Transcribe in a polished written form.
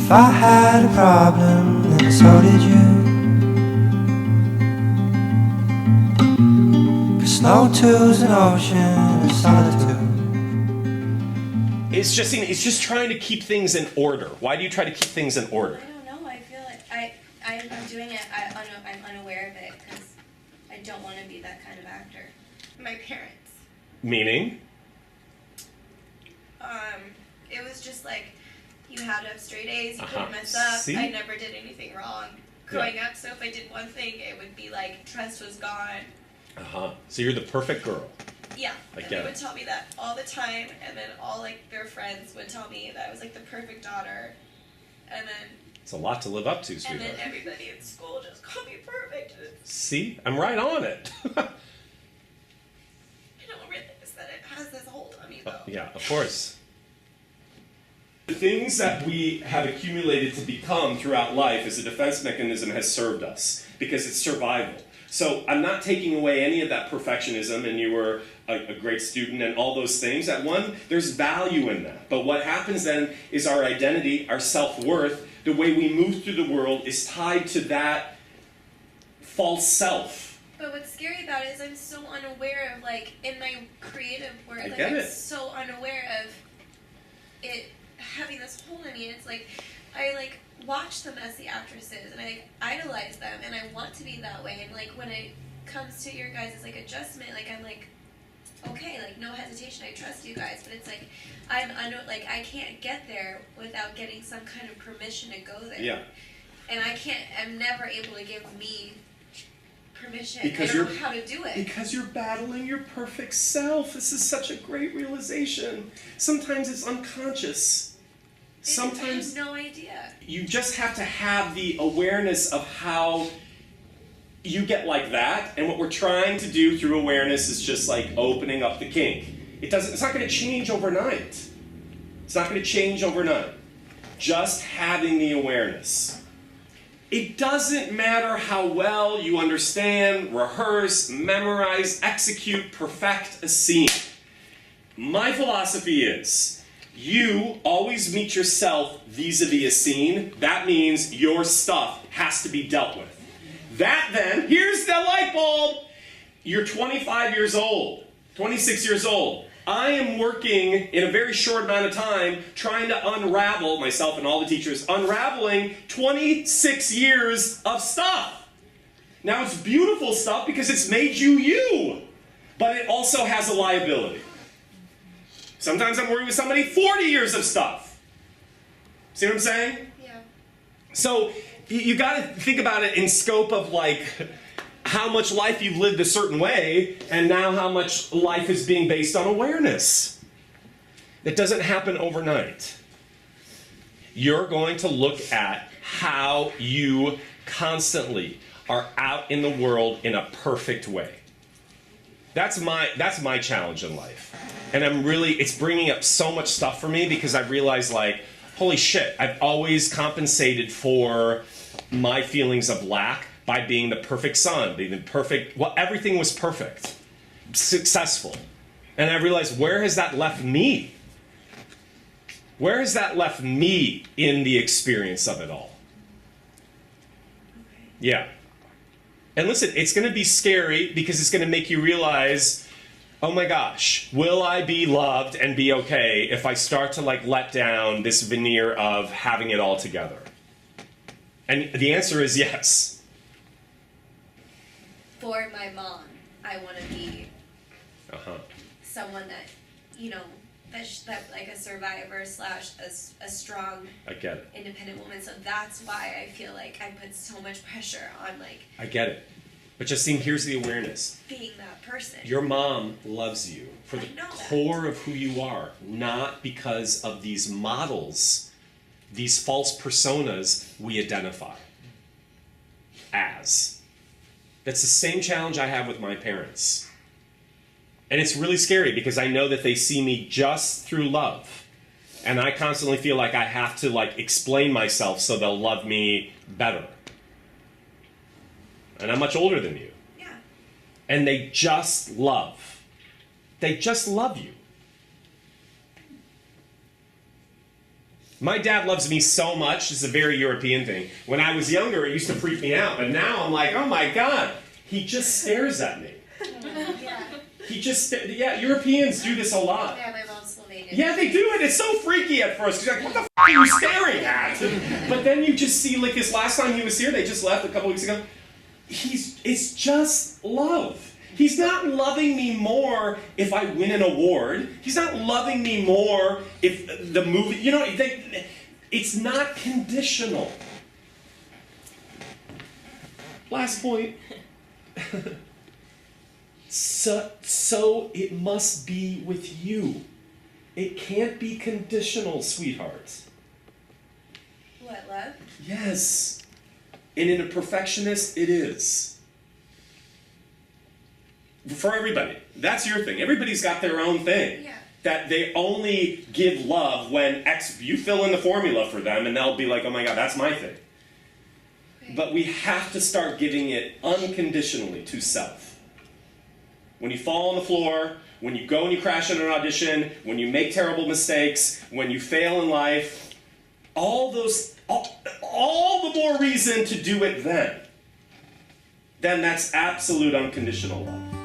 If I had a problem, then so did you. 'Cause snow two's an ocean of solitude. It's just trying to keep things in order. Why do you try to keep things in order? I don't know. I feel like I'm doing it. I'm unaware of it because I don't want to be that kind of actor. My parents. Meaning? It was just like you had to have straight A's. You couldn't mess up. See? I never did anything wrong growing up. So if I did one thing, it would be like trust was gone. So you're the perfect girl. Yeah, I and get they it. would tell me that all the time, and then all like their friends would tell me that I was like the perfect daughter, and then It's a lot to live up to, and sweetheart. then everybody in school just called me perfect. And See? I'm right on it. I don't realize that it has this hold on me though. Yeah, of course. The things that we have accumulated to become throughout life as a defense mechanism has served us because it's survival. So I'm not taking away any of that perfectionism, and you were a great student and all those things. At one, there's value in that. But what happens then is our identity, our self-worth, the way we move through the world is tied to that false self. But what's scary about it is I'm so unaware of like in my creative work, I like get I'm it. so unaware of it having this hold on me. And it's like I like watch the messy actresses and I like idolize them and I want to be that way. And like when it comes to your guys' like adjustment, like I'm like, okay, like no hesitation, I trust you guys. But it's like I can't get there without getting some kind of permission to go there. Yeah. And I'm never able to give me permission. Because I don't know how to do it. Because you're battling your perfect self. This is such a great realization. Sometimes it's unconscious. Sometimes I have no idea. you just have to have the awareness of how you get like that, and what we're trying to do through awareness is just like opening up the kink. It's not going to change overnight. It's not going to change overnight. Just having the awareness. It doesn't matter how well you understand, rehearse, memorize, execute, perfect a scene. My philosophy is, you always meet yourself vis-a-vis a scene. That means your stuff has to be dealt with. That then, here's the light bulb. You're 25 years old, 26 years old. I am working in a very short amount of time trying to unravel, myself and all the teachers, unraveling 26 years of stuff. Now it's beautiful stuff because it's made you you, but it also has a liability. Sometimes I'm working with somebody 40 years of stuff. See what I'm saying? Yeah. So you got to think about it in scope of like how much life you've lived a certain way and now how much life is being based on awareness. It doesn't happen overnight. You're going to look at how you constantly are out in the world in a perfect way. That's my challenge in life. And it's bringing up so much stuff for me because I've realized like, holy shit, I've always compensated for my feelings of lack by being the perfect son, being the perfect, well, everything was perfect, successful. And I realized, where has that left me? Where has that left me in the experience of it all? Okay. Yeah. And listen, it's going to be scary because it's going to make you realize, oh my gosh, will I be loved and be okay if I start to like let down this veneer of having it all together? And the answer is yes. For my mom, I want to be someone that, you know, that like a survivor / a strong, I get it. independent woman. So that's why I feel like I put so much pressure on like I get it. But Justine, here's the awareness. being that person. Your mom loves you for the I know that. core of who you are, not because of these models, these false personas we identify as. That's the same challenge I have with my parents. And it's really scary because I know that they see me just through love. And I constantly feel like I have to like explain myself so they'll love me better. And I'm much older than you. Yeah. And they just love. They just love you. My dad loves me so much. This is a very European thing. When I was younger, it used to freak me out. But now I'm like, oh my God, he just stares at me. Yeah. He just, Europeans do this a lot. Yeah, my mom's Slovenian. Yeah, they do it. It's so freaky at first. You're like, what the f*** are you staring at? But then you just see, like this last time he was here, they just left a couple weeks ago. It's just love. He's not loving me more if I win an award. He's not loving me more if the movie, it's not conditional. Last point. So it must be with you. It can't be conditional, sweethearts. What, love? Yes. And in a perfectionist, it is. For everybody. That's your thing. Everybody's got their own thing. Yeah. That they only give love when you fill in the formula for them and they'll be like, oh my God, that's my thing. Right. But we have to start giving it unconditionally to self. When you fall on the floor, when you go and you crash in an audition, when you make terrible mistakes, when you fail in life, all the more reason to do it then. Then that's absolute unconditional love.